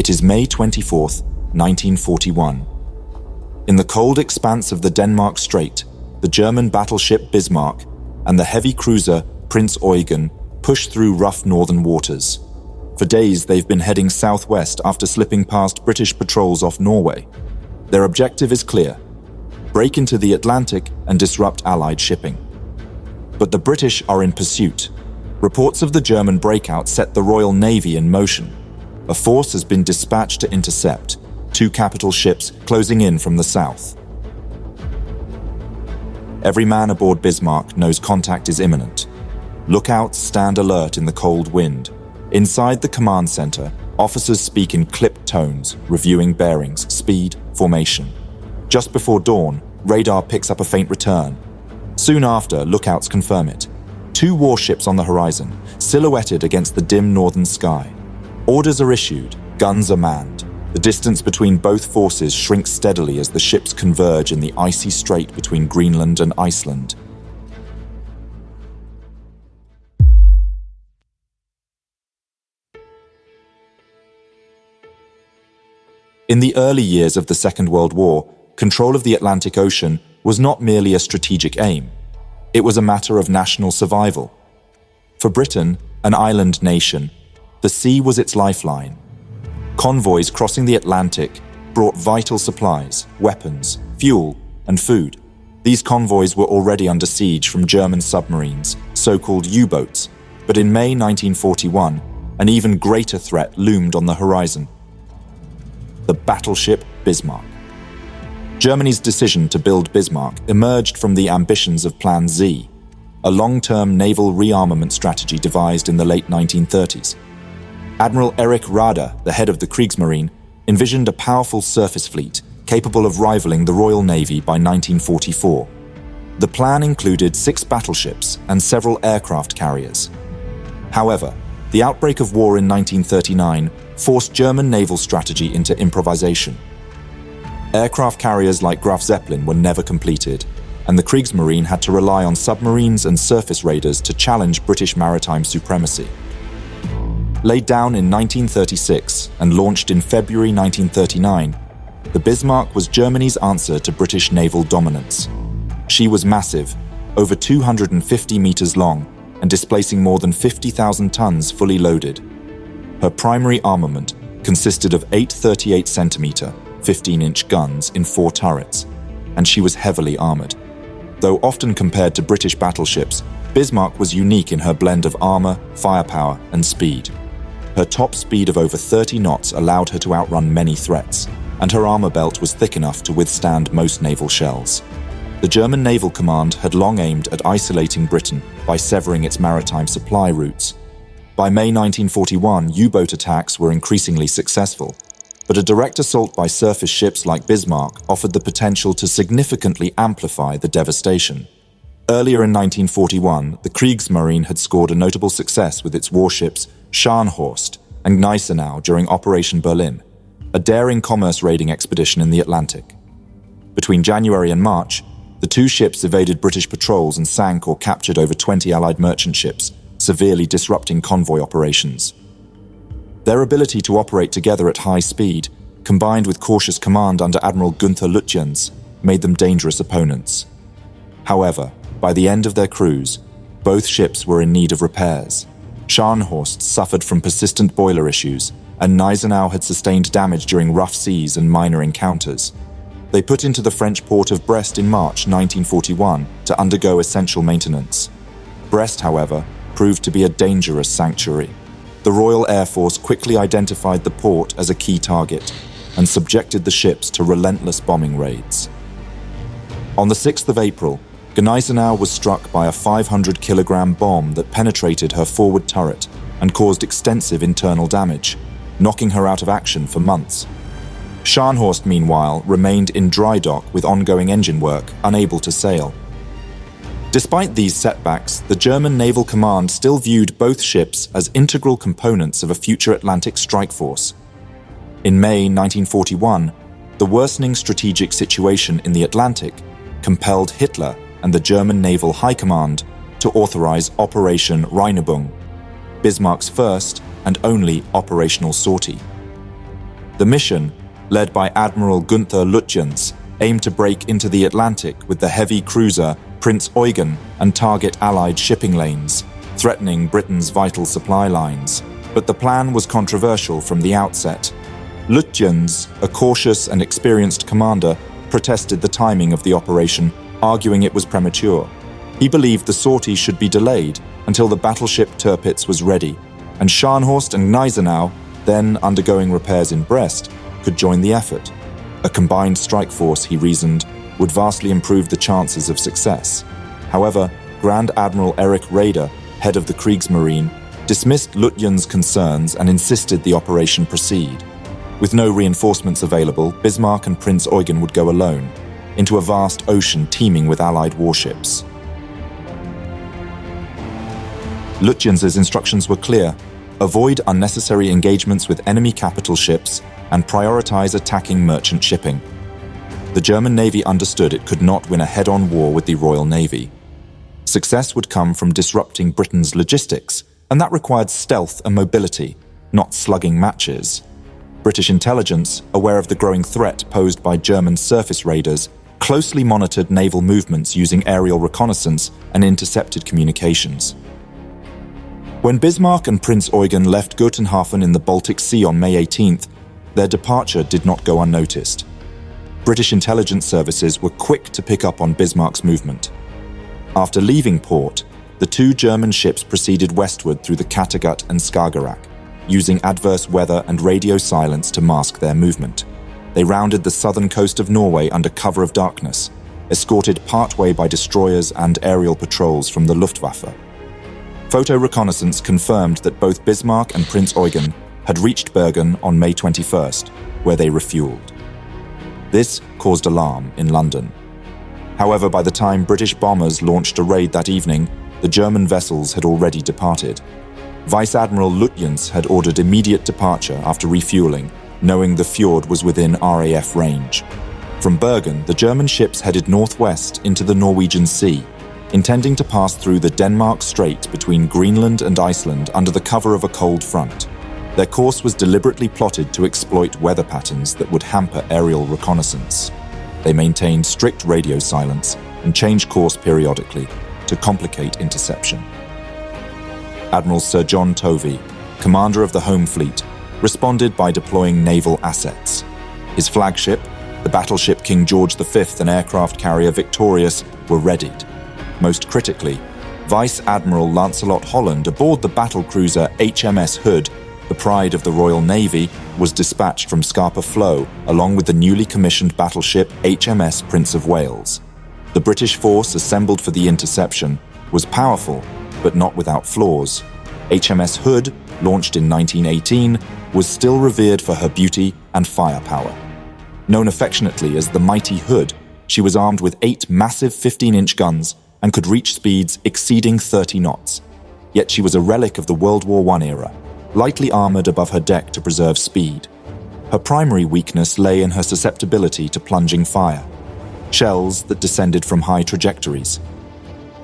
It is May 24th, 1941. In the cold expanse of the Denmark Strait, the German battleship Bismarck and the heavy cruiser Prince Eugen push through rough northern waters. For days, they've been heading southwest after slipping past British patrols off Norway. Their objective is clear: break into the Atlantic and disrupt Allied shipping. But the British are in pursuit. Reports of the German breakout set the Royal Navy in motion. A force has been dispatched to intercept, 2 capital ships closing in from the south. Every man aboard Bismarck knows contact is imminent. Lookouts stand alert in the cold wind. Inside the command center, officers speak in clipped tones, reviewing bearings, speed, formation. Just before dawn, radar picks up a faint return. Soon after, lookouts confirm it. 2 warships on the horizon, silhouetted against the dim northern sky. Orders are issued, guns are manned. The distance between both forces shrinks steadily as the ships converge in the icy strait between Greenland and Iceland. In the early years of the Second World War, control of the Atlantic Ocean was not merely a strategic aim. It was a matter of national survival. For Britain, an island nation, the sea was its lifeline. Convoys crossing the Atlantic brought vital supplies, weapons, fuel, and food. These convoys were already under siege from German submarines, so-called U-boats, but in May 1941, an even greater threat loomed on the horizon: the Battleship Bismarck. Germany's decision to build Bismarck emerged from the ambitions of Plan Z, a long-term naval rearmament strategy devised in the late 1930s. Admiral Erich Raeder, the head of the Kriegsmarine, envisioned a powerful surface fleet capable of rivaling the Royal Navy by 1944. The plan included 6 battleships and several aircraft carriers. However, the outbreak of war in 1939 forced German naval strategy into improvisation. Aircraft carriers like Graf Zeppelin were never completed, and the Kriegsmarine had to rely on submarines and surface raiders to challenge British maritime supremacy. Laid down in 1936 and launched in February 1939, the Bismarck was Germany's answer to British naval dominance. She was massive, over 250 meters long, and displacing more than 50,000 tons fully loaded. Her primary armament consisted of 8 38-centimeter, 15-inch guns in 4 turrets, and she was heavily armored. Though often compared to British battleships, Bismarck was unique in her blend of armor, firepower, and speed. Her top speed of over 30 knots allowed her to outrun many threats, and her armor belt was thick enough to withstand most naval shells. The German Naval Command had long aimed at isolating Britain by severing its maritime supply routes. By May 1941, U-boat attacks were increasingly successful, but a direct assault by surface ships like Bismarck offered the potential to significantly amplify the devastation. Earlier in 1941, the Kriegsmarine had scored a notable success with its warships Scharnhorst and Gneisenau during Operation Berlin, a daring commerce raiding expedition in the Atlantic. Between January and March, the 2 ships evaded British patrols and sank or captured over 20 Allied merchant ships, severely disrupting convoy operations. Their ability to operate together at high speed, combined with cautious command under Admiral Günther Lütjens, made them dangerous opponents. However, by the end of their cruise, both ships were in need of repairs. Scharnhorst suffered from persistent boiler issues, and Gneisenau had sustained damage during rough seas and minor encounters. They put into the French port of Brest in March 1941 to undergo essential maintenance. Brest, however, proved to be a dangerous sanctuary. The Royal Air Force quickly identified the port as a key target and subjected the ships to relentless bombing raids. On the 6th of April, Gneisenau was struck by a 500-kilogram bomb that penetrated her forward turret and caused extensive internal damage, knocking her out of action for months. Scharnhorst, meanwhile, remained in dry dock with ongoing engine work, unable to sail. Despite these setbacks, the German Naval Command still viewed both ships as integral components of a future Atlantic strike force. In May 1941, the worsening strategic situation in the Atlantic compelled Hitler and the German Naval High Command to authorize Operation Rheinübung, Bismarck's first and only operational sortie. The mission, led by Admiral Gunther Lutyens, aimed to break into the Atlantic with the heavy cruiser Prince Eugen and target Allied shipping lanes, threatening Britain's vital supply lines. But the plan was controversial from the outset. Lutyens, a cautious and experienced commander, protested the timing of the operation, arguing it was premature. He believed the sortie should be delayed until the battleship Tirpitz was ready, and Scharnhorst and Gneisenau, then undergoing repairs in Brest, could join the effort. A combined strike force, he reasoned, would vastly improve the chances of success. However, Grand Admiral Erich Raeder, head of the Kriegsmarine, dismissed Lutyens' concerns and insisted the operation proceed. With no reinforcements available, Bismarck and Prince Eugen would go alone, into a vast ocean teeming with Allied warships. Lutyens' instructions were clear: avoid unnecessary engagements with enemy capital ships and prioritize attacking merchant shipping. The German Navy understood it could not win a head-on war with the Royal Navy. Success would come from disrupting Britain's logistics, and that required stealth and mobility, not slugging matches. British intelligence, aware of the growing threat posed by German surface raiders, closely monitored naval movements using aerial reconnaissance and intercepted communications. When Bismarck and Prince Eugen left Gotenhafen in the Baltic Sea on May 18th, their departure did not go unnoticed. British intelligence services were quick to pick up on Bismarck's movement. After leaving port, the two German ships proceeded westward through the Kattegat and Skagerrak, using adverse weather and radio silence to mask their movement. They rounded the southern coast of Norway under cover of darkness, escorted partway by destroyers and aerial patrols from the Luftwaffe. Photo reconnaissance confirmed that both Bismarck and Prince Eugen had reached Bergen on May 21st, where they refueled. This caused alarm in London. However, by the time British bombers launched a raid that evening, the German vessels had already departed. Vice Admiral Lutyens had ordered immediate departure after refueling, knowing the fjord was within RAF range. From Bergen, the German ships headed northwest into the Norwegian Sea, intending to pass through the Denmark Strait between Greenland and Iceland under the cover of a cold front. Their course was deliberately plotted to exploit weather patterns that would hamper aerial reconnaissance. They maintained strict radio silence and changed course periodically to complicate interception. Admiral Sir John Tovey, commander of the Home Fleet, responded by deploying naval assets. His flagship, the battleship King George V and aircraft carrier Victorious, were readied. Most critically, Vice Admiral Lancelot Holland aboard the battlecruiser HMS Hood, the pride of the Royal Navy, was dispatched from Scapa Flow along with the newly commissioned battleship HMS Prince of Wales. The British force assembled for the interception was powerful, but not without flaws. HMS Hood, launched in 1918, was still revered for her beauty and firepower. Known affectionately as the Mighty Hood, she was armed with 8 massive 15-inch guns and could reach speeds exceeding 30 knots. Yet she was a relic of the World War I era, lightly armored above her deck to preserve speed. Her primary weakness lay in her susceptibility to plunging fire, shells that descended from high trajectories.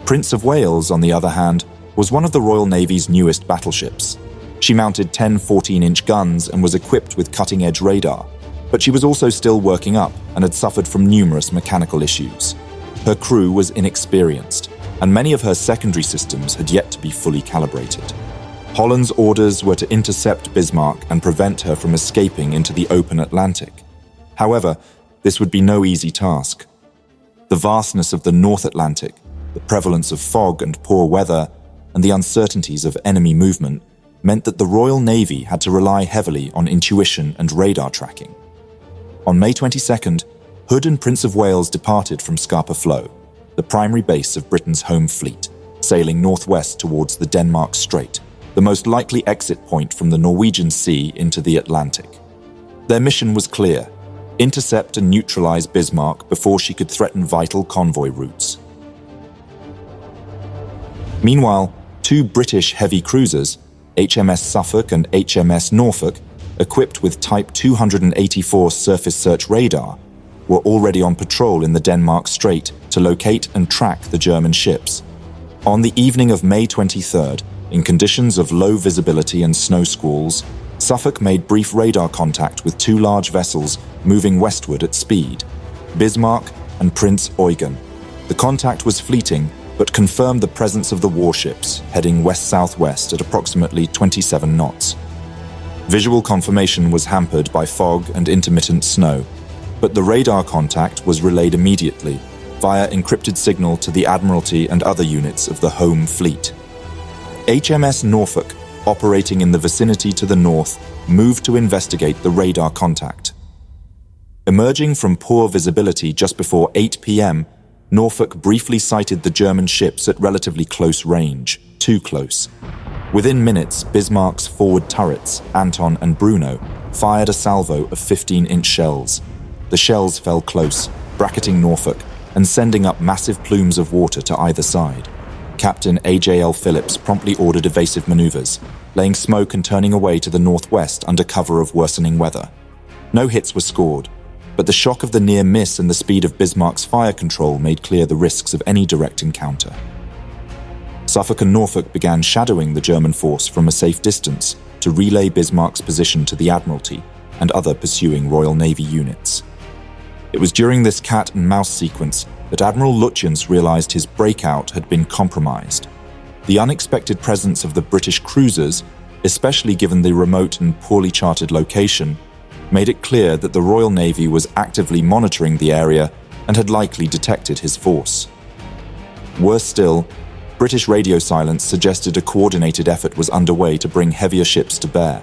Prince of Wales, on the other hand, was one of the Royal Navy's newest battleships. She mounted 10 14-inch guns and was equipped with cutting-edge radar, but she was also still working up and had suffered from numerous mechanical issues. Her crew was inexperienced, and many of her secondary systems had yet to be fully calibrated. Holland's orders were to intercept Bismarck and prevent her from escaping into the open Atlantic. However, this would be no easy task. The vastness of the North Atlantic, the prevalence of fog and poor weather, and the uncertainties of enemy movement meant that the Royal Navy had to rely heavily on intuition and radar tracking. On May 22nd, Hood and Prince of Wales departed from Scapa Flow, the primary base of Britain's Home Fleet, sailing northwest towards the Denmark Strait, the most likely exit point from the Norwegian Sea into the Atlantic. Their mission was clear: intercept and neutralize Bismarck before she could threaten vital convoy routes. Meanwhile, 2 British heavy cruisers, HMS Suffolk and HMS Norfolk, equipped with Type 284 surface search radar, were already on patrol in the Denmark Strait to locate and track the German ships. On the evening of May 23rd, in conditions of low visibility and snow squalls, Suffolk made brief radar contact with two large vessels moving westward at speed, Bismarck and Prince Eugen. The contact was fleeting, but confirmed the presence of the warships, heading west-southwest at approximately 27 knots. Visual confirmation was hampered by fog and intermittent snow, but the radar contact was relayed immediately, via encrypted signal to the Admiralty and other units of the home fleet. HMS Norfolk, operating in the vicinity to the north, moved to investigate the radar contact. Emerging from poor visibility just before 8 p.m., Norfolk briefly sighted the German ships at relatively close range, too close. Within minutes, Bismarck's forward turrets, Anton and Bruno, fired a salvo of 15-inch shells. The shells fell close, bracketing Norfolk and sending up massive plumes of water to either side. Captain A.J.L. Phillips promptly ordered evasive maneuvers, laying smoke and turning away to the northwest under cover of worsening weather. No hits were scored, but the shock of the near miss and the speed of Bismarck's fire control made clear the risks of any direct encounter. Suffolk and Norfolk began shadowing the German force from a safe distance to relay Bismarck's position to the Admiralty and other pursuing Royal Navy units. It was during this cat-and-mouse sequence that Admiral Lutyens realized his breakout had been compromised. The unexpected presence of the British cruisers, especially given the remote and poorly charted location, made it clear that the Royal Navy was actively monitoring the area and had likely detected his force. Worse still, British radio silence suggested a coordinated effort was underway to bring heavier ships to bear.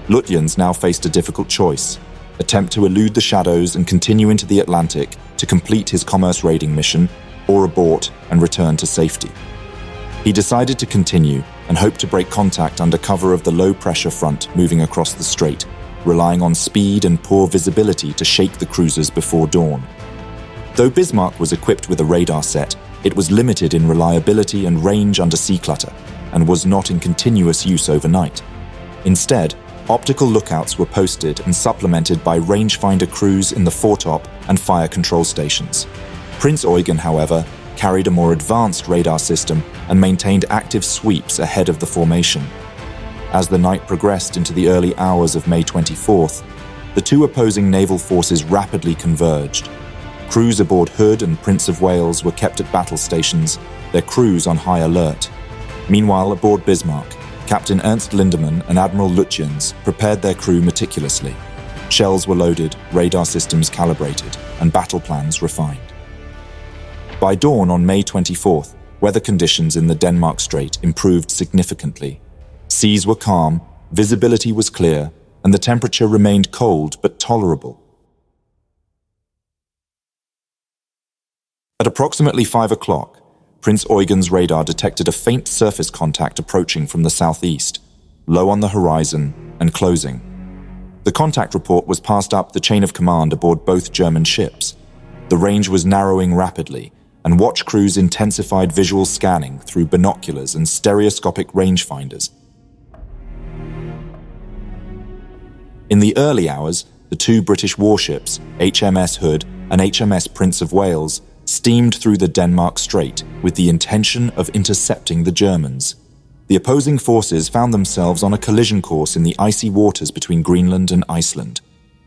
Lutyens now faced a difficult choice: attempt to elude the shadows and continue into the Atlantic to complete his commerce raiding mission, or abort and return to safety. He decided to continue and hoped to break contact under cover of the low-pressure front moving across the strait, relying on speed and poor visibility to shake the cruisers before dawn. Though Bismarck was equipped with a radar set, it was limited in reliability and range under sea clutter, and was not in continuous use overnight. Instead, optical lookouts were posted and supplemented by rangefinder crews in the foretop and fire control stations. Prince Eugen, however, carried a more advanced radar system and maintained active sweeps ahead of the formation. As the night progressed into the early hours of May 24th, the two opposing naval forces rapidly converged. Crews aboard Hood and Prince of Wales were kept at battle stations, their crews on high alert. Meanwhile, aboard Bismarck, Captain Ernst Lindemann and Admiral Lutyens prepared their crew meticulously. Shells were loaded, radar systems calibrated, and battle plans refined. By dawn on May 24th, weather conditions in the Denmark Strait improved significantly. Seas were calm, visibility was clear, and the temperature remained cold but tolerable. At approximately 5 o'clock, Prince Eugen's radar detected a faint surface contact approaching from the southeast, low on the horizon and closing. The contact report was passed up the chain of command aboard both German ships. The range was narrowing rapidly, and watch crews intensified visual scanning through binoculars and stereoscopic rangefinders. In the early hours, the two British warships, HMS Hood and HMS Prince of Wales, steamed through the Denmark Strait with the intention of intercepting the Germans. The opposing forces found themselves on a collision course in the icy waters between Greenland and Iceland.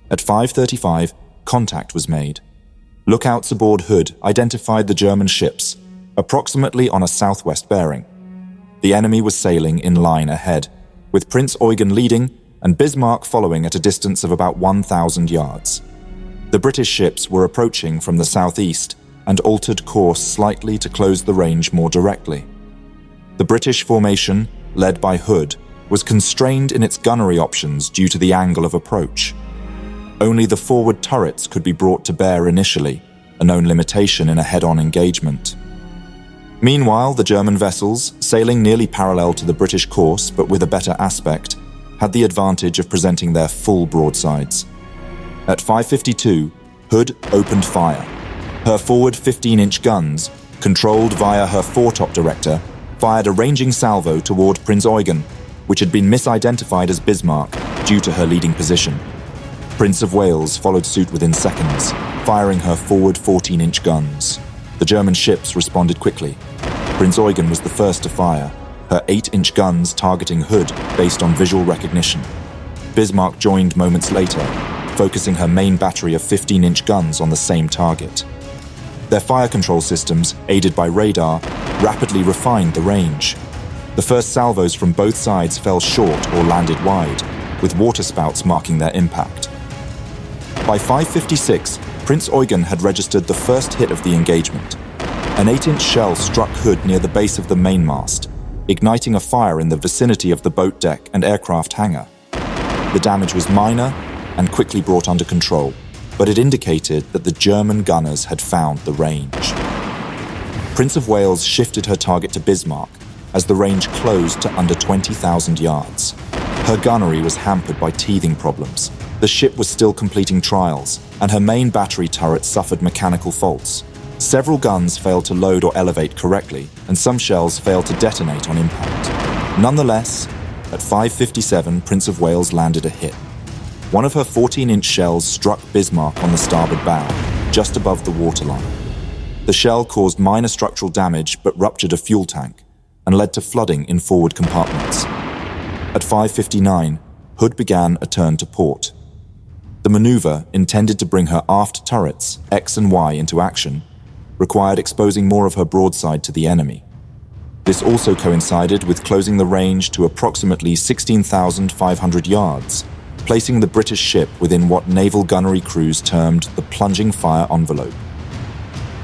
At 5:35, contact was made. Lookouts aboard Hood identified the German ships, approximately on a southwest bearing. The enemy was sailing in line ahead, with Prince Eugen leading and Bismarck following at a distance of about 1,000 yards. The British ships were approaching from the southeast and altered course slightly to close the range more directly. The British formation, led by Hood, was constrained in its gunnery options due to the angle of approach. Only the forward turrets could be brought to bear initially, a known limitation in a head-on engagement. Meanwhile, the German vessels, sailing nearly parallel to the British course but with a better aspect, had the advantage of presenting their full broadsides. At 5:52, Hood opened fire. Her forward 15-inch guns, controlled via her foretop director, fired a ranging salvo toward Prince Eugen, which had been misidentified as Bismarck due to her leading position. Prince of Wales followed suit within seconds, firing her forward 14-inch guns. The German ships responded quickly. Prince Eugen was the first to fire, her 8-inch guns targeting Hood based on visual recognition. Bismarck joined moments later, focusing her main battery of 15-inch guns on the same target. Their fire control systems, aided by radar, rapidly refined the range. The first salvos from both sides fell short or landed wide, with waterspouts marking their impact. By 5:56, Prince Eugen had registered the first hit of the engagement. An 8-inch shell struck Hood near the base of the mainmast, igniting a fire in the vicinity of the boat deck and aircraft hangar. The damage was minor and quickly brought under control, but it indicated that the German gunners had found the range. Prince of Wales shifted her target to Bismarck as the range closed to under 20,000 yards. Her gunnery was hampered by teething problems. The ship was still completing trials, and her main battery turret suffered mechanical faults. Several guns failed to load or elevate correctly, and some shells failed to detonate on impact. Nonetheless, at 5:57, Prince of Wales landed a hit. One of her 14-inch shells struck Bismarck on the starboard bow, just above the waterline. The shell caused minor structural damage but ruptured a fuel tank and led to flooding in forward compartments. At 5:59, Hood began a turn to port. The maneuver, intended to bring her aft turrets, X and Y, into action, required exposing more of her broadside to the enemy. This also coincided with closing the range to approximately 16,500 yards, placing the British ship within what naval gunnery crews termed the plunging fire envelope.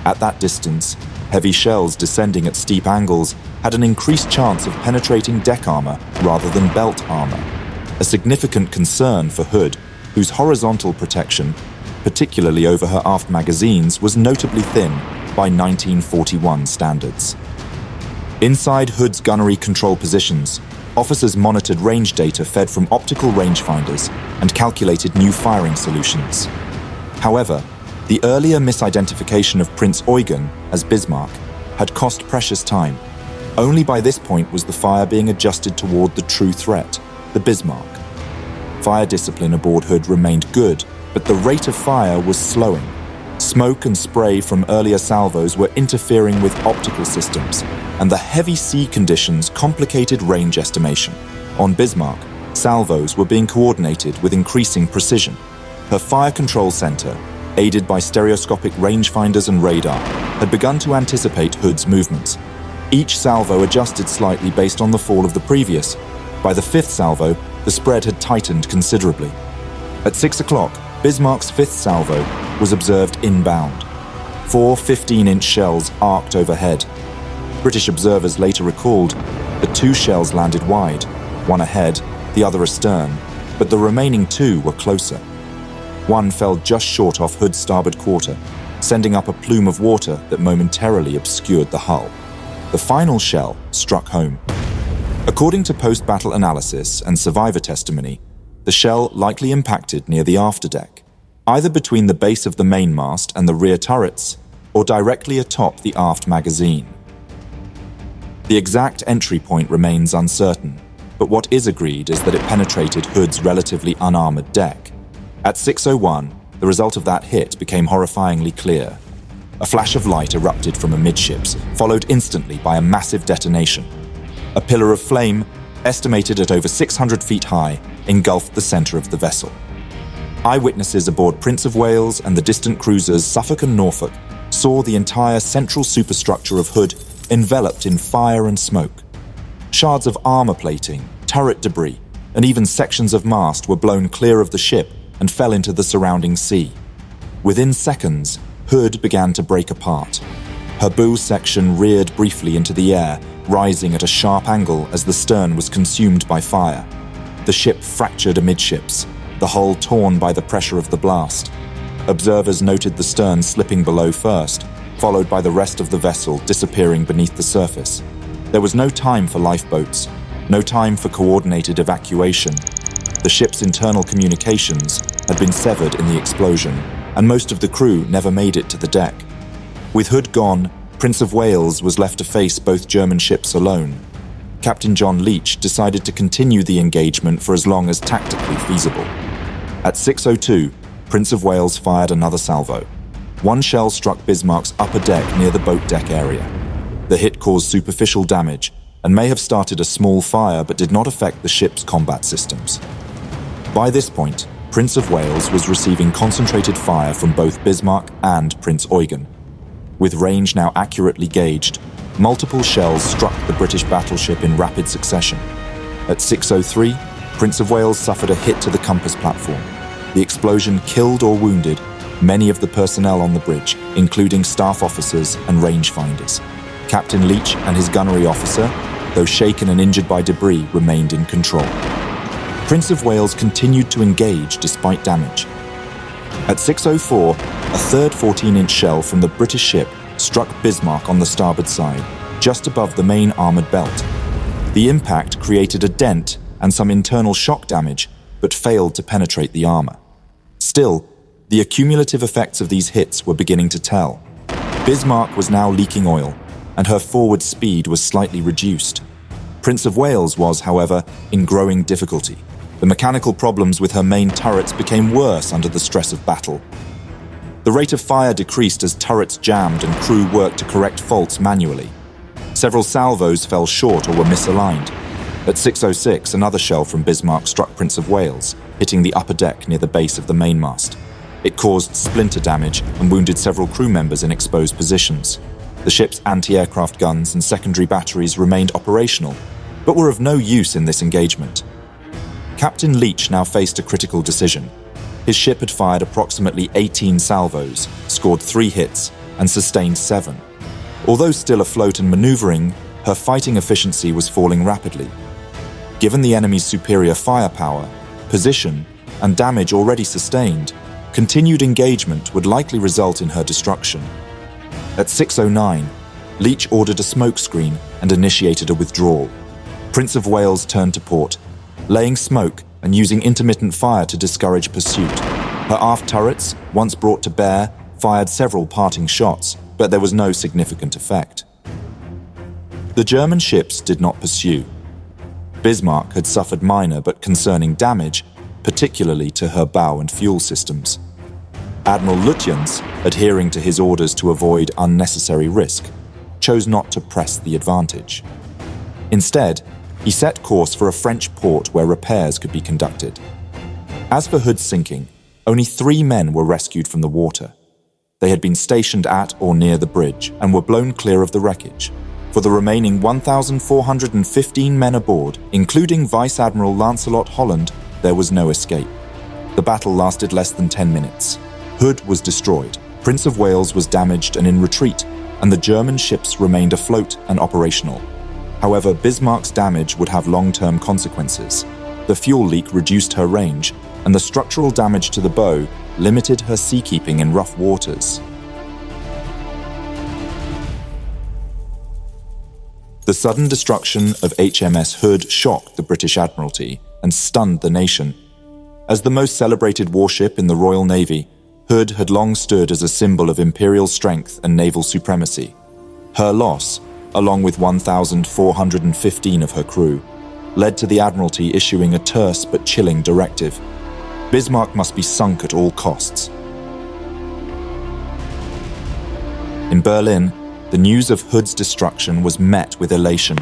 At that distance, heavy shells descending at steep angles had an increased chance of penetrating deck armor rather than belt armor, a significant concern for Hood, whose horizontal protection, particularly over her aft magazines, was notably thin by 1941 standards. Inside Hood's gunnery control positions, officers monitored range data fed from optical rangefinders and calculated new firing solutions. However, the earlier misidentification of Prince Eugen as Bismarck had cost precious time. Only by this point was the fire being adjusted toward the true threat, the Bismarck. Fire discipline aboard Hood remained good, but the rate of fire was slowing. Smoke and spray from earlier salvos were interfering with optical systems, and the heavy sea conditions complicated range estimation. On Bismarck, salvos were being coordinated with increasing precision. Her fire control center, aided by stereoscopic rangefinders and radar, had begun to anticipate Hood's movements. Each salvo adjusted slightly based on the fall of the previous. By the fifth salvo, the spread had tightened considerably. At 6 o'clock, Bismarck's fifth salvo was observed inbound. 4 15-inch shells arced overhead. British observers later recalled that 2 shells landed wide, one ahead, the other astern, but the remaining 2 were closer. One fell just short off Hood's starboard quarter, sending up a plume of water that momentarily obscured the hull. The final shell struck home. According to post-battle analysis and survivor testimony, the shell likely impacted near the afterdeck, either between the base of the mainmast and the rear turrets, or directly atop the aft magazine. The exact entry point remains uncertain, but what is agreed is that it penetrated Hood's relatively unarmored deck. At 6:01, the result of that hit became horrifyingly clear. A flash of light erupted from amidships, followed instantly by a massive detonation. A pillar of flame, estimated at over 600 feet high, engulfed the center of the vessel. Eyewitnesses aboard Prince of Wales and the distant cruisers Suffolk and Norfolk saw the entire central superstructure of Hood enveloped in fire and smoke. Shards of armor plating, turret debris, and even sections of mast were blown clear of the ship and fell into the surrounding sea. Within seconds, Hood began to break apart. Her bow section reared briefly into the air, rising at a sharp angle as the stern was consumed by fire. The ship fractured amidships, the hull torn by the pressure of the blast. Observers noted the stern slipping below first, followed by the rest of the vessel disappearing beneath the surface. There was no time for lifeboats, no time for coordinated evacuation. The ship's internal communications had been severed in the explosion, and most of the crew never made it to the deck. With Hood gone, Prince of Wales was left to face both German ships alone. Captain John Leach decided to continue the engagement for as long as tactically feasible. At 6:02, Prince of Wales fired another salvo. One shell struck Bismarck's upper deck near the boat deck area. The hit caused superficial damage and may have started a small fire but did not affect the ship's combat systems. By this point, Prince of Wales was receiving concentrated fire from both Bismarck and Prince Eugen. With range now accurately gauged, multiple shells struck the British battleship in rapid succession. At 6:03, Prince of Wales suffered a hit to the compass platform. The explosion killed or wounded many of the personnel on the bridge, including staff officers and rangefinders. Captain Leach and his gunnery officer, though shaken and injured by debris, remained in control. Prince of Wales continued to engage despite damage. At 6:04, a third 14-inch shell from the British ship struck Bismarck on the starboard side, just above the main armoured belt. The impact created a dent and some internal shock damage, but failed to penetrate the armour. Still, the accumulative effects of these hits were beginning to tell. Bismarck was now leaking oil, and her forward speed was slightly reduced. Prince of Wales was, however, in growing difficulty. The mechanical problems with her main turrets became worse under the stress of battle. The rate of fire decreased as turrets jammed and crew worked to correct faults manually. Several salvos fell short or were misaligned. At 6:06, another shell from Bismarck struck Prince of Wales, hitting the upper deck near the base of the mainmast. It caused splinter damage and wounded several crew members in exposed positions. The ship's anti-aircraft guns and secondary batteries remained operational, but were of no use in this engagement. Captain Leach now faced a critical decision. His ship had fired approximately 18 salvos, scored 3 hits, and sustained 7. Although still afloat and maneuvering, her fighting efficiency was falling rapidly. Given the enemy's superior firepower, position, and damage already sustained, continued engagement would likely result in her destruction. At 6:09, Leach ordered a smokescreen and initiated a withdrawal. Prince of Wales turned to port, laying smoke and using intermittent fire to discourage pursuit. Her aft turrets, once brought to bear, fired several parting shots, but there was no significant effect. The German ships did not pursue. Bismarck had suffered minor but concerning damage, particularly to her bow and fuel systems. Admiral Lutyens, adhering to his orders to avoid unnecessary risk, chose not to press the advantage. Instead, he set course for a French port where repairs could be conducted. As for Hood's sinking, only 3 men were rescued from the water. They had been stationed at or near the bridge and were blown clear of the wreckage. For the remaining 1,415 men aboard, including Vice Admiral Lancelot Holland, there was no escape. The battle lasted less than 10 minutes. Hood was destroyed, Prince of Wales was damaged and in retreat, and the German ships remained afloat and operational. However, Bismarck's damage would have long-term consequences. The fuel leak reduced her range, and the structural damage to the bow limited her seakeeping in rough waters. The sudden destruction of HMS Hood shocked the British Admiralty and stunned the nation. As the most celebrated warship in the Royal Navy, Hood had long stood as a symbol of imperial strength and naval supremacy. Her loss, along with 1,415 of her crew, led to the Admiralty issuing a terse but chilling directive. Bismarck must be sunk at all costs. In Berlin, the news of Hood's destruction was met with elation.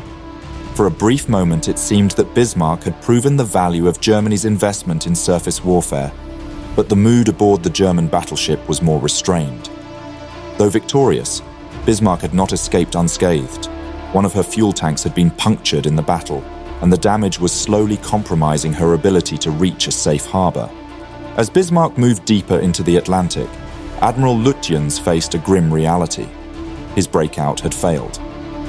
For a brief moment, it seemed that Bismarck had proven the value of Germany's investment in surface warfare, but the mood aboard the German battleship was more restrained. Though victorious, Bismarck had not escaped unscathed. One of her fuel tanks had been punctured in the battle, and the damage was slowly compromising her ability to reach a safe harbour. As Bismarck moved deeper into the Atlantic, Admiral Lutyens faced a grim reality. His breakout had failed.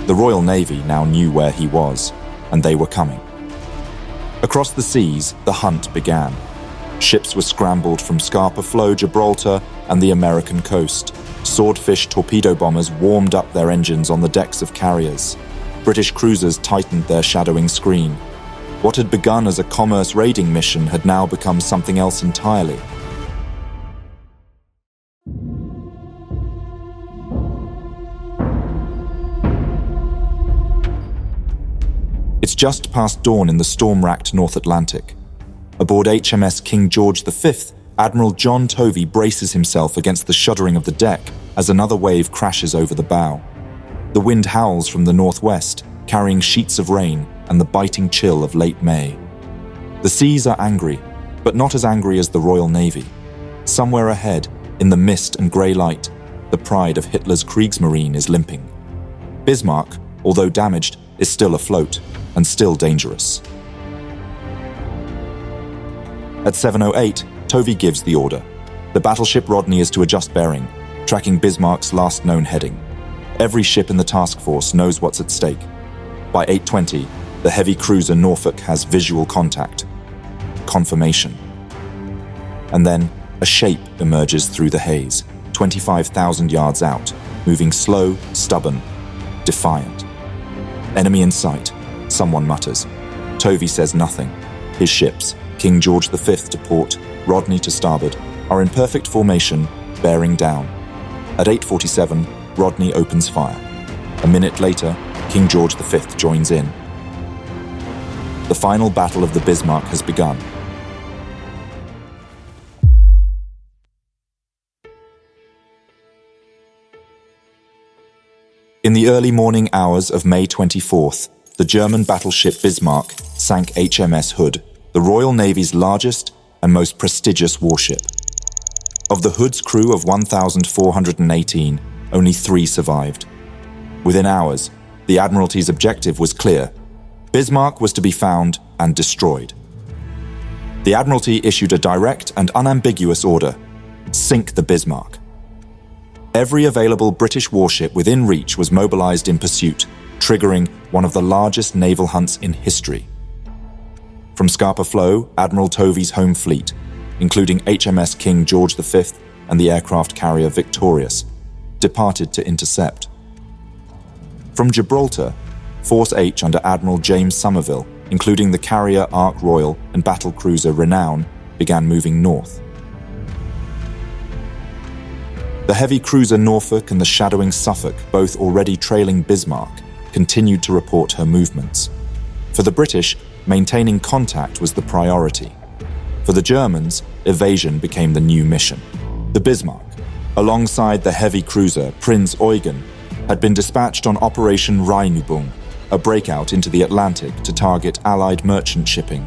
The Royal Navy now knew where he was, and they were coming. Across the seas, the hunt began. Ships were scrambled from Scapa Flow, Gibraltar, and the American coast. Swordfish torpedo bombers warmed up their engines on the decks of carriers. British cruisers tightened their shadowing screen. What had begun as a commerce raiding mission had now become something else entirely. It's just past dawn in the storm-racked North Atlantic. Aboard HMS King George V, Admiral John Tovey braces himself against the shuddering of the deck as another wave crashes over the bow. The wind howls from the northwest, carrying sheets of rain and the biting chill of late May. The seas are angry, but not as angry as the Royal Navy. Somewhere ahead, in the mist and grey light, the pride of Hitler's Kriegsmarine is limping. Bismarck, although damaged, is still afloat and still dangerous. At 7:08, Tovey gives the order. The battleship Rodney is to adjust bearing, tracking Bismarck's last known heading. Every ship in the task force knows what's at stake. By 8:20, the heavy cruiser Norfolk has visual contact. Confirmation. And then a shape emerges through the haze, 25,000 yards out, moving slow, stubborn, defiant. Enemy in sight, someone mutters. Tovey says nothing. His ships, King George V to port, Rodney to starboard, are in perfect formation, bearing down. At 8:47, Rodney opens fire. A minute later, King George V joins in. The final battle of the Bismarck has begun. In the early morning hours of May 24th, the German battleship Bismarck sank HMS Hood, the Royal Navy's largest and most prestigious warship. Of the Hood's crew of 1,418, only 3 survived. Within hours, the Admiralty's objective was clear. Bismarck was to be found and destroyed. The Admiralty issued a direct and unambiguous order: sink the Bismarck. Every available British warship within reach was mobilized in pursuit, triggering one of the largest naval hunts in history. From Scapa Flow, Admiral Tovey's home fleet, including HMS King George V and the aircraft carrier Victorious, departed to intercept. From Gibraltar, Force H under Admiral James Somerville, including the carrier Ark Royal and battlecruiser Renown, began moving north. The heavy cruiser Norfolk and the shadowing Suffolk, both already trailing Bismarck, continued to report her movements. For the British, maintaining contact was the priority. For the Germans, evasion became the new mission. The Bismarck, alongside the heavy cruiser Prinz Eugen, had been dispatched on Operation Rheinübung, a breakout into the Atlantic to target Allied merchant shipping.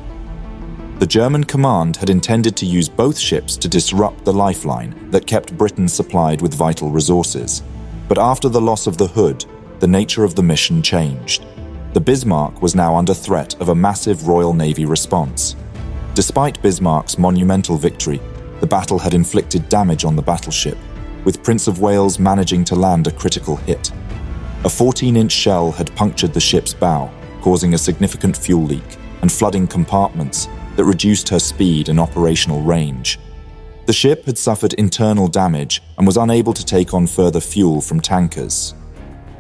The German command had intended to use both ships to disrupt the lifeline that kept Britain supplied with vital resources. But after the loss of the Hood, the nature of the mission changed. The Bismarck was now under threat of a massive Royal Navy response. Despite Bismarck's monumental victory, the battle had inflicted damage on the battleship, with Prince of Wales managing to land a critical hit. A 14-inch shell had punctured the ship's bow, causing a significant fuel leak and flooding compartments that reduced her speed and operational range. The ship had suffered internal damage and was unable to take on further fuel from tankers.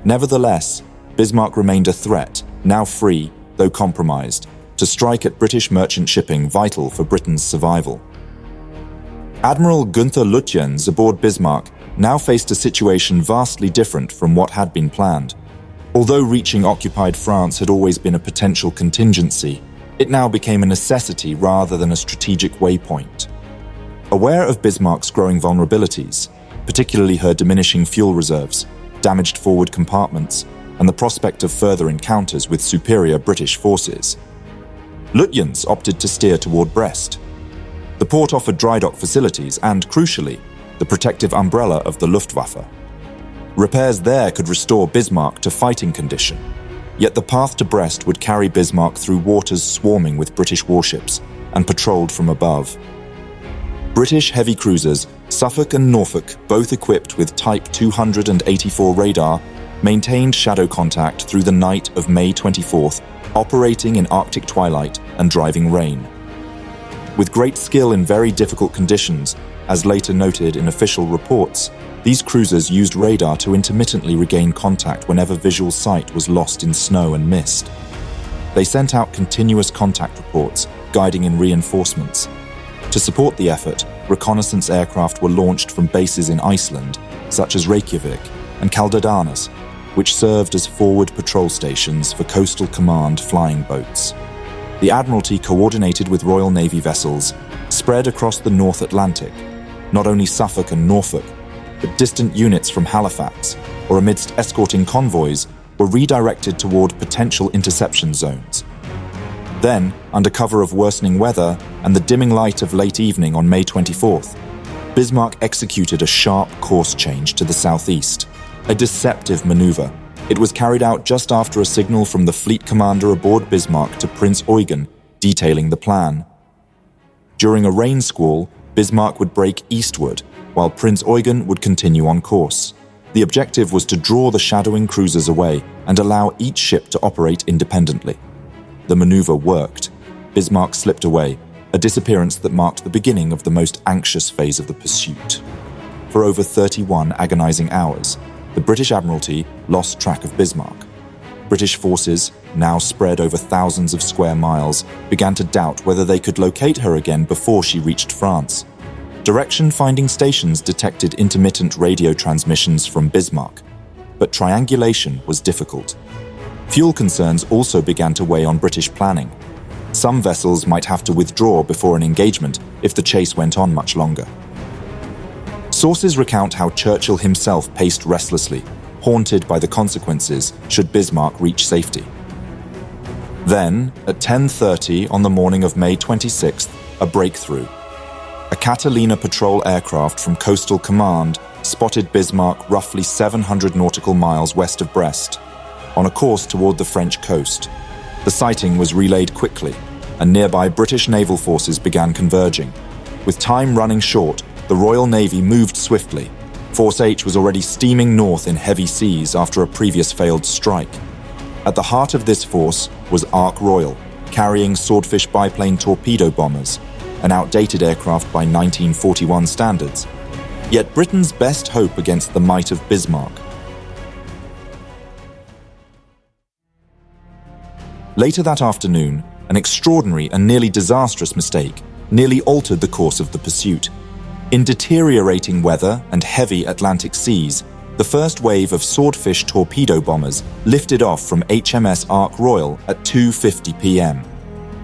Nevertheless, Bismarck remained a threat, now free, though compromised, to strike at British merchant shipping vital for Britain's survival. Admiral Günther Lutyens aboard Bismarck now faced a situation vastly different from what had been planned. Although reaching occupied France had always been a potential contingency, it now became a necessity rather than a strategic waypoint. Aware of Bismarck's growing vulnerabilities, particularly her diminishing fuel reserves, damaged forward compartments, and the prospect of further encounters with superior British forces, Lutyens opted to steer toward Brest. The port offered dry dock facilities and, crucially, the protective umbrella of the Luftwaffe. Repairs there could restore Bismarck to fighting condition. Yet the path to Brest would carry Bismarck through waters swarming with British warships and patrolled from above. British heavy cruisers, Suffolk and Norfolk, both equipped with Type 284 radar, maintained shadow contact through the night of May 24th, operating in Arctic twilight and driving rain. With great skill in very difficult conditions, as later noted in official reports, these cruisers used radar to intermittently regain contact whenever visual sight was lost in snow and mist. They sent out continuous contact reports, guiding in reinforcements. To support the effort, reconnaissance aircraft were launched from bases in Iceland, such as Reykjavik and Kaldadanes, which served as forward patrol stations for Coastal Command flying boats. The Admiralty coordinated with Royal Navy vessels spread across the North Atlantic. Not only Suffolk and Norfolk, but distant units from Halifax, or amidst escorting convoys, were redirected toward potential interception zones. Then, under cover of worsening weather, and the dimming light of late evening on May 24th, Bismarck executed a sharp course change to the southeast, a deceptive maneuver. It was carried out just after a signal from the fleet commander aboard Bismarck to Prince Eugen detailing the plan. During a rain squall, Bismarck would break eastward, while Prince Eugen would continue on course. The objective was to draw the shadowing cruisers away and allow each ship to operate independently. The maneuver worked. Bismarck slipped away, a disappearance that marked the beginning of the most anxious phase of the pursuit. For over 31 agonizing hours, the British Admiralty lost track of Bismarck. British forces, now spread over thousands of square miles, began to doubt whether they could locate her again before she reached France. Direction-finding stations detected intermittent radio transmissions from Bismarck, but triangulation was difficult. Fuel concerns also began to weigh on British planning. Some vessels might have to withdraw before an engagement if the chase went on much longer. Sources recount how Churchill himself paced restlessly, haunted by the consequences should Bismarck reach safety. Then, at 10:30 on the morning of May 26th, a breakthrough. A Catalina patrol aircraft from Coastal Command spotted Bismarck roughly 700 nautical miles west of Brest, on a course toward the French coast. The sighting was relayed quickly, and nearby British naval forces began converging. With time running short, the Royal Navy moved swiftly. Force H was already steaming north in heavy seas after a previous failed strike. At the heart of this force was Ark Royal, carrying Swordfish biplane torpedo bombers, an outdated aircraft by 1941 standards, yet Britain's best hope against the might of Bismarck. Later that afternoon, an extraordinary and nearly disastrous mistake nearly altered the course of the pursuit. In deteriorating weather and heavy Atlantic seas, the first wave of Swordfish torpedo bombers lifted off from HMS Ark Royal at 2:50 p.m.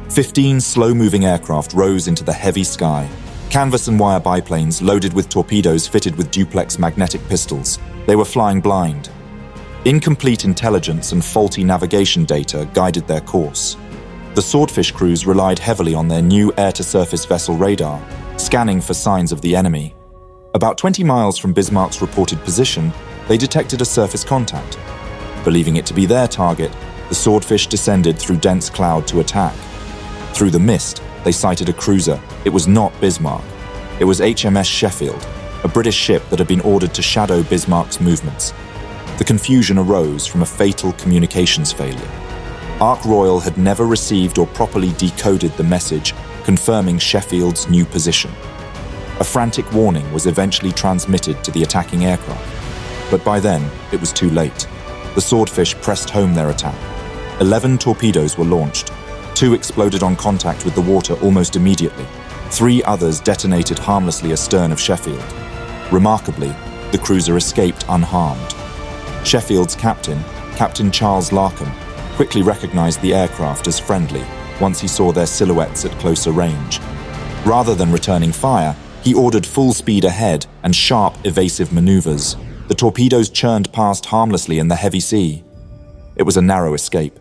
15 slow-moving aircraft rose into the heavy sky, canvas and wire biplanes loaded with torpedoes fitted with duplex magnetic pistols. They were flying blind. Incomplete intelligence and faulty navigation data guided their course. The Swordfish crews relied heavily on their new air-to-surface vessel radar, scanning for signs of the enemy. About 20 miles from Bismarck's reported position, they detected a surface contact. Believing it to be their target, the Swordfish descended through dense cloud to attack. Through the mist, they sighted a cruiser. It was not Bismarck. It was HMS Sheffield, a British ship that had been ordered to shadow Bismarck's movements. The confusion arose from a fatal communications failure. Ark Royal had never received or properly decoded the message confirming Sheffield's new position. A frantic warning was eventually transmitted to the attacking aircraft, but by then it was too late. The Swordfish pressed home their attack. 11 torpedoes were launched. 2 exploded on contact with the water almost immediately. 3 others detonated harmlessly astern of Sheffield. Remarkably, the cruiser escaped unharmed. Sheffield's captain, Captain Charles Larkham, quickly recognized the aircraft as friendly once he saw their silhouettes at closer range. Rather than returning fire, he ordered full speed ahead and sharp, evasive maneuvers. The torpedoes churned past harmlessly in the heavy sea. It was a narrow escape.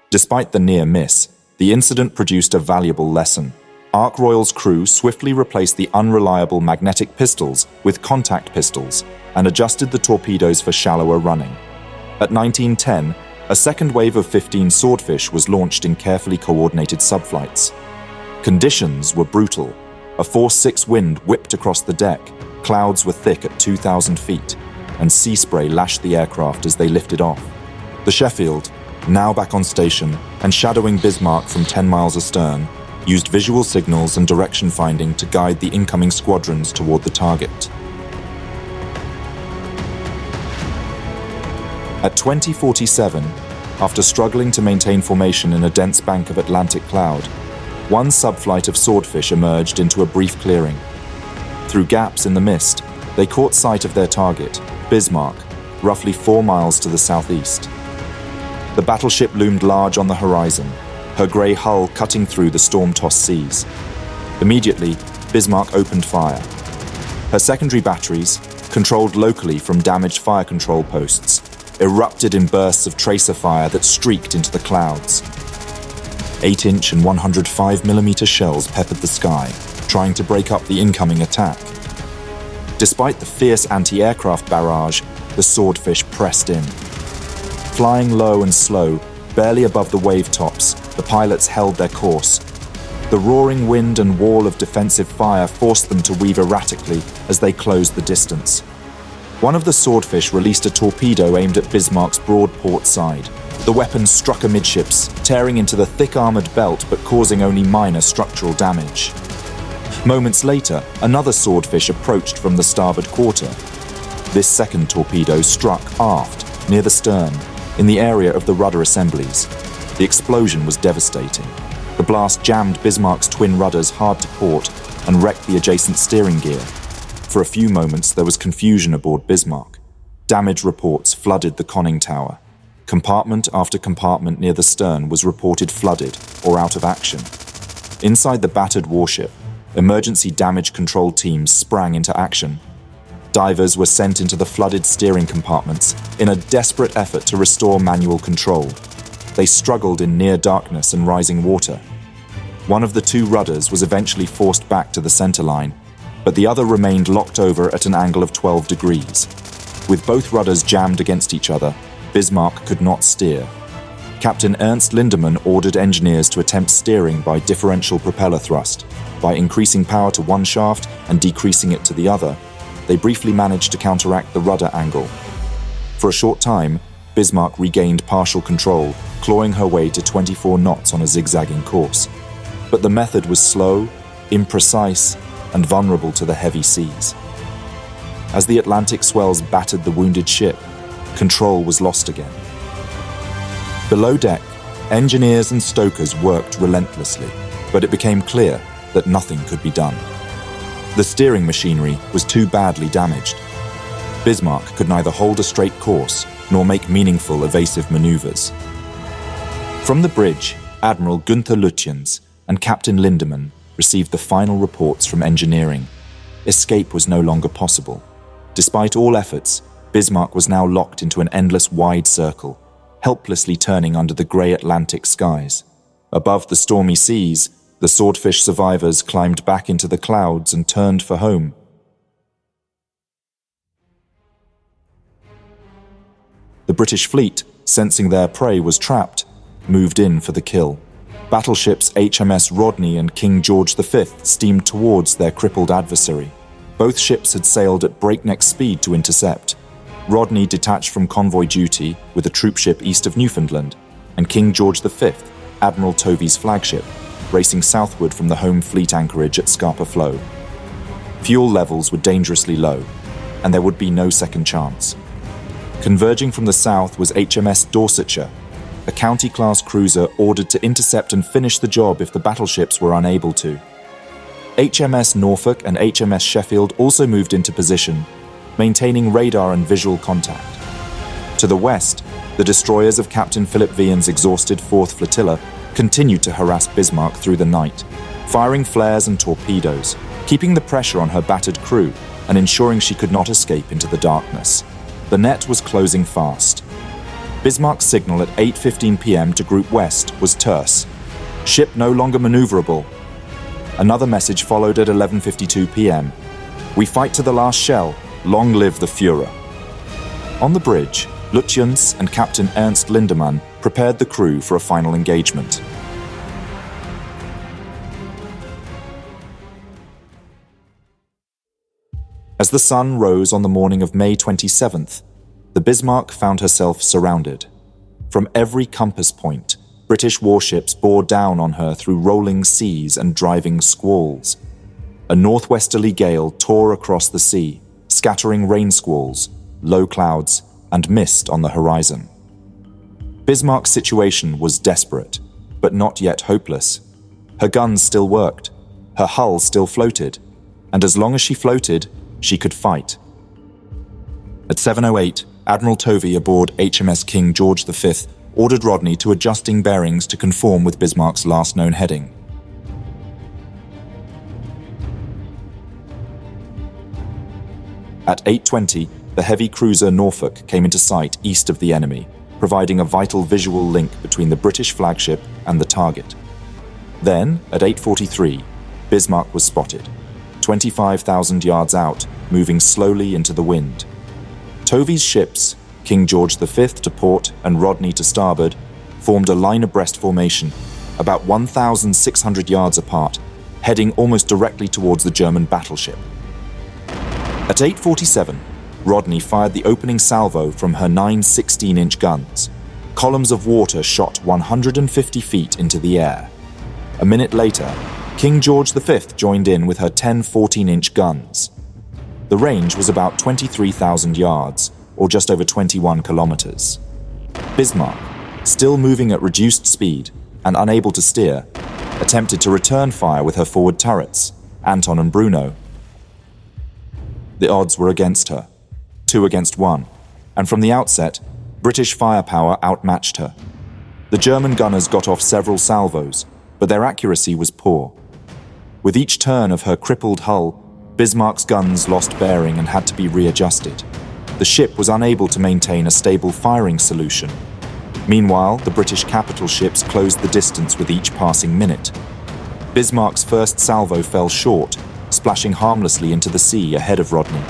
Despite the near miss, the incident produced a valuable lesson. Ark Royal's crew swiftly replaced the unreliable magnetic pistols with contact pistols and adjusted the torpedoes for shallower running. At 1910, a second wave of 15 Swordfish was launched in carefully coordinated subflights. Conditions were brutal. A force 6 wind whipped across the deck, clouds were thick at 2,000 feet, and sea spray lashed the aircraft as they lifted off. The Sheffield, now back on station and shadowing Bismarck from 10 miles astern, used visual signals and direction finding to guide the incoming squadrons toward the target. At 20:47, after struggling to maintain formation in a dense bank of Atlantic cloud, one subflight of Swordfish emerged into a brief clearing. Through gaps in the mist, they caught sight of their target, Bismarck, roughly 4 miles to the southeast. The battleship loomed large on the horizon, her grey hull cutting through the storm-tossed seas. Immediately, Bismarck opened fire. Her secondary batteries, controlled locally from damaged fire control posts, erupted in bursts of tracer fire that streaked into the clouds. 8-inch and 105mm shells peppered the sky, trying to break up the incoming attack. Despite the fierce anti-aircraft barrage, the Swordfish pressed in. Flying low and slow, barely above the wave tops, the pilots held their course. The roaring wind and wall of defensive fire forced them to weave erratically as they closed the distance. One of the Swordfish released a torpedo aimed at Bismarck's broad port side. The weapon struck amidships, tearing into the thick armoured belt but causing only minor structural damage. Moments later, another Swordfish approached from the starboard quarter. This second torpedo struck aft, near the stern, in the area of the rudder assemblies. The explosion was devastating. The blast jammed Bismarck's twin rudders hard to port and wrecked the adjacent steering gear. For a few moments, there was confusion aboard Bismarck. Damage reports flooded the conning tower. Compartment after compartment near the stern was reported flooded or out of action. Inside the battered warship, emergency damage control teams sprang into action. Divers were sent into the flooded steering compartments in a desperate effort to restore manual control. They struggled in near darkness and rising water. One of the two rudders was eventually forced back to the center line, but the other remained locked over at an angle of 12 degrees. With both rudders jammed against each other, Bismarck could not steer. Captain Ernst Lindemann ordered engineers to attempt steering by differential propeller thrust. By increasing power to one shaft and decreasing it to the other, they briefly managed to counteract the rudder angle. For a short time, Bismarck regained partial control, clawing her way to 24 knots on a zigzagging course. But the method was slow, imprecise, and vulnerable to the heavy seas. As the Atlantic swells battered the wounded ship, control was lost again. Below deck, engineers and stokers worked relentlessly, but it became clear that nothing could be done. The steering machinery was too badly damaged. Bismarck could neither hold a straight course nor make meaningful evasive maneuvers. From the bridge, Admiral Günther Lütjens and Captain Lindemann received the final reports from engineering. Escape was no longer possible. Despite all efforts, Bismarck was now locked into an endless wide circle, helplessly turning under the grey Atlantic skies. Above the stormy seas, the Swordfish survivors climbed back into the clouds and turned for home. The British fleet, sensing their prey was trapped, moved in for the kill. Battleships HMS Rodney and King George V steamed towards their crippled adversary. Both ships had sailed at breakneck speed to intercept. Rodney detached from convoy duty with a troopship east of Newfoundland, and King George V, Admiral Tovey's flagship, racing southward from the home fleet anchorage at Scapa Flow. Fuel levels were dangerously low, and there would be no second chance. Converging from the south was HMS Dorsetshire, a county-class cruiser ordered to intercept and finish the job if the battleships were unable to. HMS Norfolk and HMS Sheffield also moved into position, maintaining radar and visual contact. To the west, the destroyers of Captain Philip Vian's exhausted 4th Flotilla continued to harass Bismarck through the night, firing flares and torpedoes, keeping the pressure on her battered crew and ensuring she could not escape into the darkness. The net was closing fast. Bismarck's signal at 8:15 p.m. to Group West was terse. Ship no longer maneuverable. Another message followed at 11:52 p.m. We fight to the last shell. Long live the Führer. On the bridge, Lütjens and Captain Ernst Lindemann prepared the crew for a final engagement. As the sun rose on the morning of May 27th, the Bismarck found herself surrounded. From every compass point, British warships bore down on her through rolling seas and driving squalls. A northwesterly gale tore across the sea, scattering rain squalls, low clouds, and mist on the horizon. Bismarck's situation was desperate, but not yet hopeless. Her guns still worked, her hull still floated, and as long as she floated, she could fight. At 7:08, Admiral Tovey aboard HMS King George V ordered Rodney to adjusting bearings to conform with Bismarck's last known heading. At 8:20, the heavy cruiser Norfolk came into sight east of the enemy, providing a vital visual link between the British flagship and the target. Then, at 8:43, Bismarck was spotted, 25,000 yards out, moving slowly into the wind. Tovey's ships, King George V to port and Rodney to starboard, formed a line abreast formation, about 1,600 yards apart, heading almost directly towards the German battleship. At 8:47, Rodney fired the opening salvo from her 9 16-inch guns. Columns of water shot 150 feet into the air. A minute later, King George V joined in with her 10 14-inch guns. The range was about 23,000 yards, or just over 21 kilometers. Bismarck, still moving at reduced speed and unable to steer, attempted to return fire with her forward turrets, Anton and Bruno. The odds were against her, 2 against 1, and from the outset, British firepower outmatched her. The German gunners got off several salvos, but their accuracy was poor. With each turn of her crippled hull, Bismarck's guns lost bearing and had to be readjusted. The ship was unable to maintain a stable firing solution. Meanwhile, the British capital ships closed the distance with each passing minute. Bismarck's first salvo fell short, splashing harmlessly into the sea ahead of Rodney.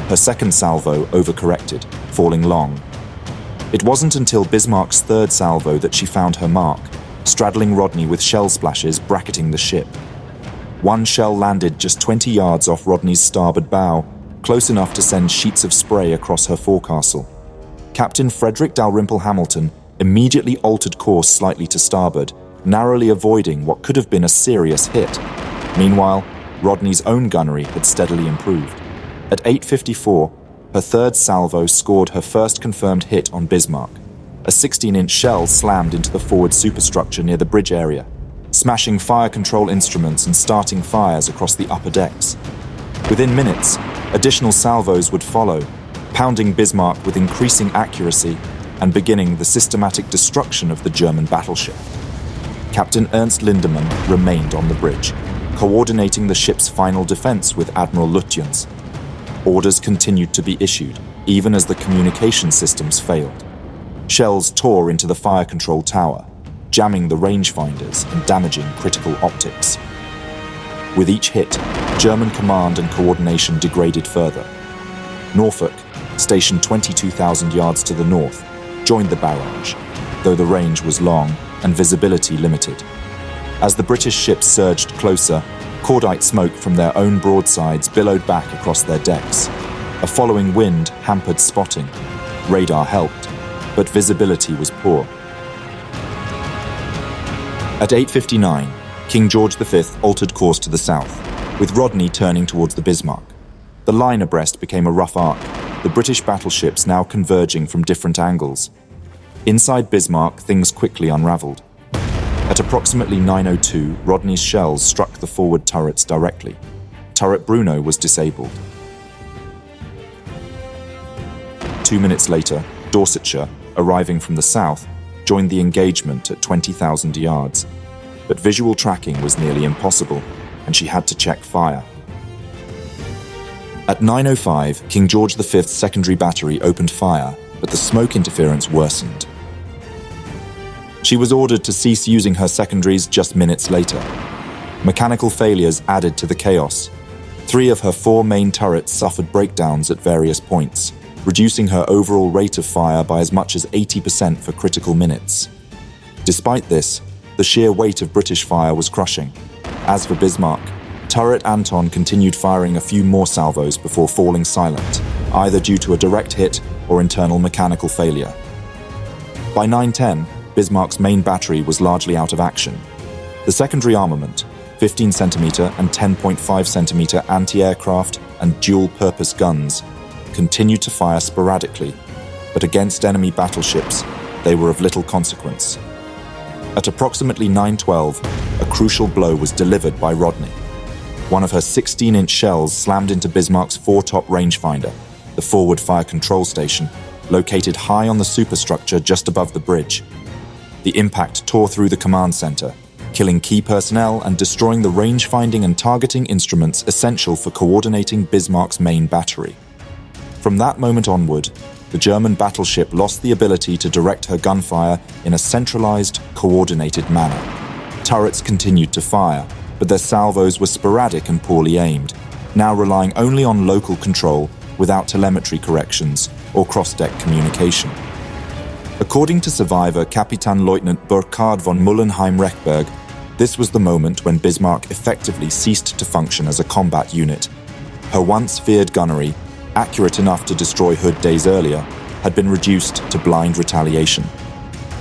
Her second salvo overcorrected, falling long. It wasn't until Bismarck's third salvo that she found her mark, straddling Rodney with shell splashes bracketing the ship. One shell landed just 20 yards off Rodney's starboard bow, close enough to send sheets of spray across her forecastle. Captain Frederick Dalrymple Hamilton immediately altered course slightly to starboard, narrowly avoiding what could have been a serious hit. Meanwhile, Rodney's own gunnery had steadily improved. At 8:54, her third salvo scored her first confirmed hit on Bismarck. A 16-inch shell slammed into the forward superstructure near the bridge area, smashing fire control instruments and starting fires across the upper decks. Within minutes, additional salvos would follow, pounding Bismarck with increasing accuracy and beginning the systematic destruction of the German battleship. Captain Ernst Lindemann remained on the bridge, coordinating the ship's final defense with Admiral Lutyens. Orders continued to be issued, even as the communication systems failed. Shells tore into the fire control tower, jamming the rangefinders and damaging critical optics. With each hit, German command and coordination degraded further. Norfolk, stationed 22,000 yards to the north, joined the barrage, though the range was long and visibility limited. As the British ships surged closer, cordite smoke from their own broadsides billowed back across their decks. A following wind hampered spotting. Radar helped, but visibility was poor. At 8:59, King George V altered course to the south, with Rodney turning towards the Bismarck. The line abreast became a rough arc, the British battleships now converging from different angles. Inside Bismarck, things quickly unraveled. At approximately 9:02, Rodney's shells struck the forward turrets directly. Turret Bruno was disabled. 2 minutes later, Dorsetshire, arriving from the south, joined the engagement at 20,000 yards. But visual tracking was nearly impossible, and she had to check fire. At 9:05, King George V's secondary battery opened fire, but the smoke interference worsened. She was ordered to cease using her secondaries just minutes later. Mechanical failures added to the chaos. 3 of her 4 main turrets suffered breakdowns at various points, reducing her overall rate of fire by as much as 80% for critical minutes. Despite this, the sheer weight of British fire was crushing. As for Bismarck, turret Anton continued firing a few more salvos before falling silent, either due to a direct hit or internal mechanical failure. By 9:10, Bismarck's main battery was largely out of action. The secondary armament, 15 cm and 10.5 cm anti-aircraft and dual-purpose guns, continued to fire sporadically, but against enemy battleships, they were of little consequence. At approximately 9:12, a crucial blow was delivered by Rodney. One of her 16-inch shells slammed into Bismarck's foretop rangefinder, the forward fire control station, located high on the superstructure just above the bridge. The impact tore through the command center, killing key personnel and destroying the range-finding and targeting instruments essential for coordinating Bismarck's main battery. From that moment onward, the German battleship lost the ability to direct her gunfire in a centralized, coordinated manner. Turrets continued to fire, but their salvos were sporadic and poorly aimed, now relying only on local control without telemetry corrections or cross-deck communication. According to survivor Kapitänleutnant Burkhard von Mullenheim-Rechberg, this was the moment when Bismarck effectively ceased to function as a combat unit. Her once feared gunnery, accurate enough to destroy Hood days earlier, had been reduced to blind retaliation.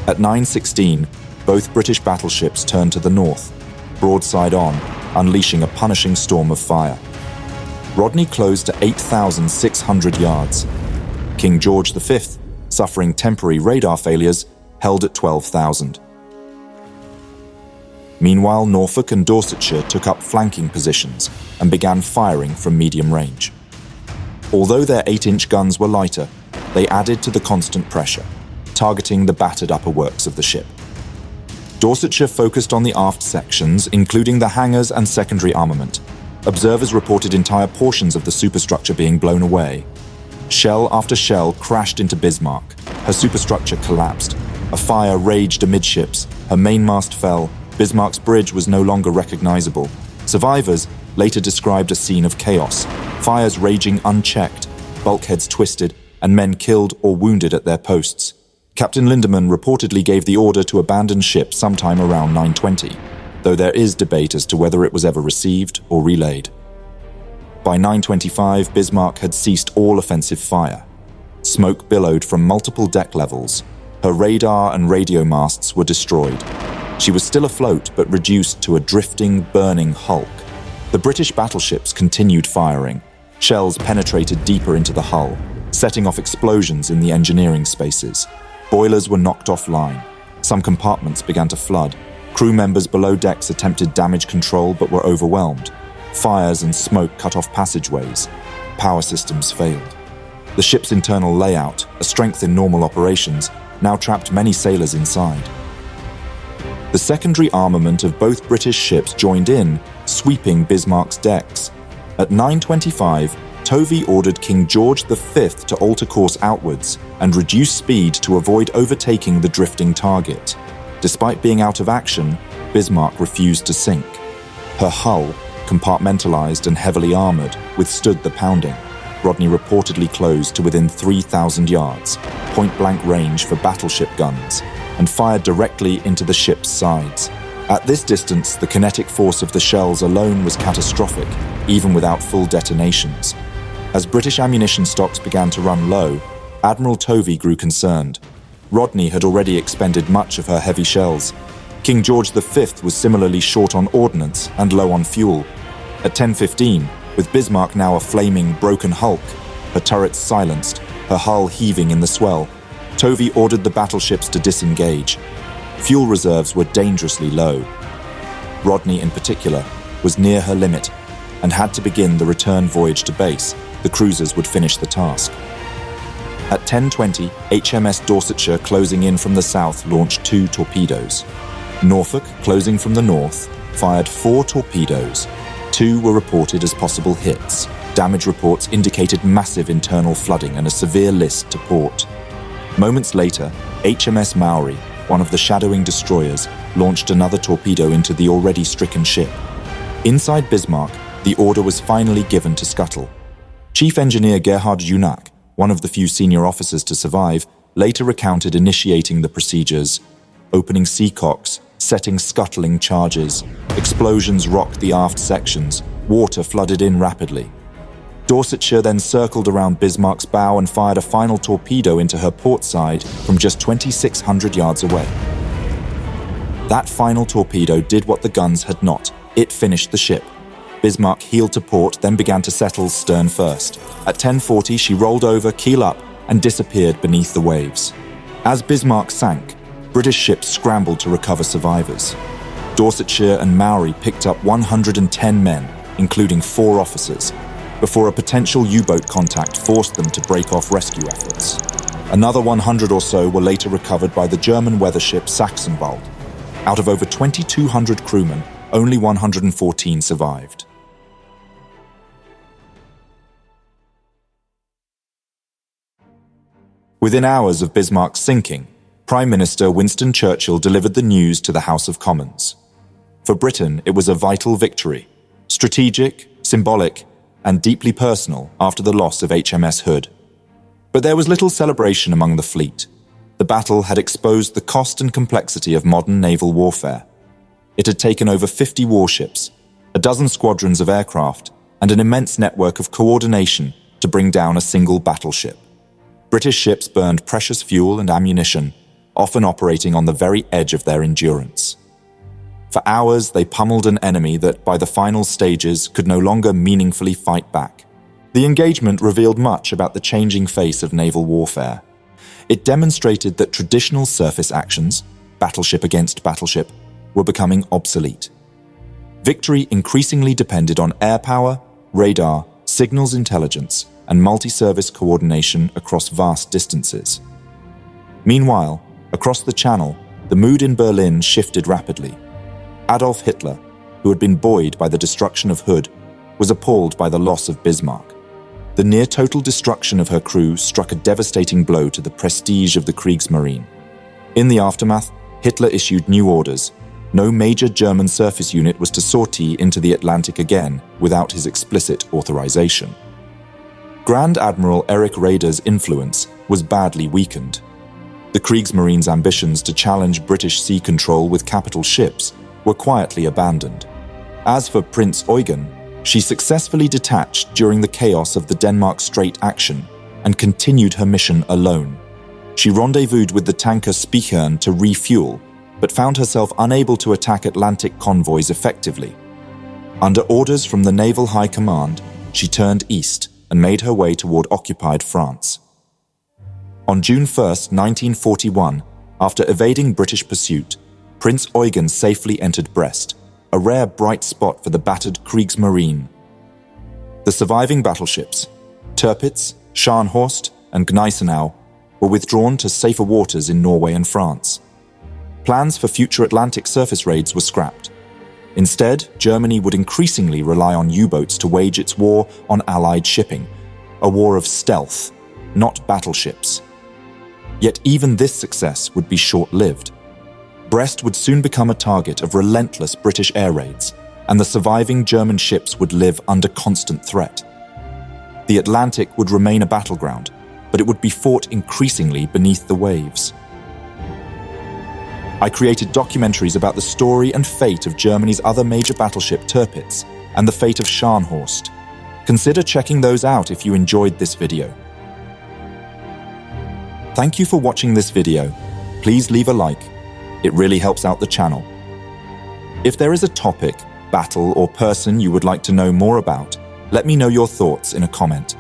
At 9:16, both British battleships turned to the north, broadside on, unleashing a punishing storm of fire. Rodney closed to 8,600 yards. King George V, suffering temporary radar failures, held at 12,000. Meanwhile, Norfolk and Dorsetshire took up flanking positions and began firing from medium range. Although their 8-inch guns were lighter, they added to the constant pressure, targeting the battered upper works of the ship. Dorsetshire focused on the aft sections, including the hangars and secondary armament. Observers reported entire portions of the superstructure being blown away. Shell after shell crashed into Bismarck. Her superstructure collapsed. A fire raged amidships. Her mainmast fell. Bismarck's bridge was no longer recognizable. Survivors later described a scene of chaos, fires raging unchecked, bulkheads twisted, and men killed or wounded at their posts. Captain Lindemann reportedly gave the order to abandon ship sometime around 9:20, though there is debate as to whether it was ever received or relayed. By 9:25, Bismarck had ceased all offensive fire. Smoke billowed from multiple deck levels. Her radar and radio masts were destroyed. She was still afloat, but reduced to a drifting, burning hulk. The British battleships continued firing. Shells penetrated deeper into the hull, setting off explosions in the engineering spaces. Boilers were knocked offline. Some compartments began to flood. Crew members below decks attempted damage control but were overwhelmed. Fires and smoke cut off passageways. Power systems failed. The ship's internal layout, a strength in normal operations, now trapped many sailors inside. The secondary armament of both British ships joined in, sweeping Bismarck's decks. At 9:25, Tovey ordered King George V to alter course outwards and reduce speed to avoid overtaking the drifting target. Despite being out of action, Bismarck refused to sink. Her hull, compartmentalized and heavily armored, withstood the pounding. Rodney reportedly closed to within 3,000 yards, point-blank range for battleship guns, and fired directly into the ship's sides. At this distance, the kinetic force of the shells alone was catastrophic, even without full detonations. As British ammunition stocks began to run low, Admiral Tovey grew concerned. Rodney had already expended much of her heavy shells. King George V was similarly short on ordnance and low on fuel. At 10:15, with Bismarck now a flaming, broken hulk, her turrets silenced, her hull heaving in the swell, Tovey ordered the battleships to disengage. Fuel reserves were dangerously low. Rodney, in particular, was near her limit and had to begin the return voyage to base. The cruisers would finish the task. At 10:20, HMS Dorsetshire, closing in from the south, launched 2 torpedoes. Norfolk, closing from the north, fired 4 torpedoes. 2 were reported as possible hits. Damage reports indicated massive internal flooding and a severe list to port. Moments later, HMS Maori, one of the shadowing destroyers, launched another torpedo into the already stricken ship. Inside Bismarck, the order was finally given to scuttle. Chief Engineer Gerhard Junak, one of the few senior officers to survive, later recounted initiating the procedures, opening seacocks, setting scuttling charges. Explosions rocked the aft sections. Water flooded in rapidly. Dorsetshire then circled around Bismarck's bow and fired a final torpedo into her port side from just 2,600 yards away. That final torpedo did what the guns had not. It finished the ship. Bismarck heeled to port, then began to settle stern first. At 10:40, she rolled over, keel up, and disappeared beneath the waves. As Bismarck sank, British ships scrambled to recover survivors. Dorsetshire and Maori picked up 110 men, including 4 officers, before a potential U-boat contact forced them to break off rescue efforts. Another 100 or so were later recovered by the German weather ship Sachsenwald. Out of over 2,200 crewmen, only 114 survived. Within hours of Bismarck's sinking, Prime Minister Winston Churchill delivered the news to the House of Commons. For Britain, it was a vital victory, strategic, symbolic, and deeply personal after the loss of HMS Hood. But there was little celebration among the fleet. The battle had exposed the cost and complexity of modern naval warfare. It had taken over 50 warships, a dozen squadrons of aircraft, and an immense network of coordination to bring down a single battleship. British ships burned precious fuel and ammunition, often operating on the very edge of their endurance. For hours, they pummeled an enemy that, by the final stages, could no longer meaningfully fight back. The engagement revealed much about the changing face of naval warfare. It demonstrated that traditional surface actions, battleship against battleship, were becoming obsolete. Victory increasingly depended on air power, radar, signals intelligence, and multi-service coordination across vast distances. Meanwhile, across the Channel, the mood in Berlin shifted rapidly. Adolf Hitler, who had been buoyed by the destruction of Hood, was appalled by the loss of Bismarck. The near-total destruction of her crew struck a devastating blow to the prestige of the Kriegsmarine. In the aftermath, Hitler issued new orders. No major German surface unit was to sortie into the Atlantic again without his explicit authorization. Grand Admiral Erich Raeder's influence was badly weakened. The Kriegsmarine's ambitions to challenge British sea control with capital ships were quietly abandoned. As for Prince Eugen, she successfully detached during the chaos of the Denmark Strait action and continued her mission alone. She rendezvoused with the tanker Spichern to refuel, but found herself unable to attack Atlantic convoys effectively. Under orders from the Naval High Command, she turned east and made her way toward occupied France. On June 1, 1941, after evading British pursuit, Prince Eugen safely entered Brest, a rare bright spot for the battered Kriegsmarine. The surviving battleships, Tirpitz, Scharnhorst, and Gneisenau, were withdrawn to safer waters in Norway and France. Plans for future Atlantic surface raids were scrapped. Instead, Germany would increasingly rely on U-boats to wage its war on Allied shipping, a war of stealth, not battleships. Yet even this success would be short-lived. Brest would soon become a target of relentless British air raids, and the surviving German ships would live under constant threat. The Atlantic would remain a battleground, but it would be fought increasingly beneath the waves. I created documentaries about the story and fate of Germany's other major battleship Tirpitz and the fate of Scharnhorst. Consider checking those out if you enjoyed this video. Thank you for watching this video. Please leave a like. It really helps out the channel. If there is a topic, battle, or person you would like to know more about, let me know your thoughts in a comment.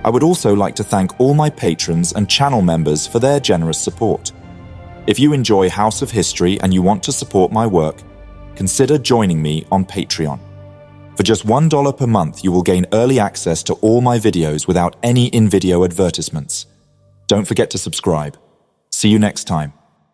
I would also like to thank all my patrons and channel members for their generous support. If you enjoy House of History and you want to support my work, consider joining me on Patreon. For just $1 per month, you will gain early access to all my videos without any in-video advertisements. Don't forget to subscribe. See you next time.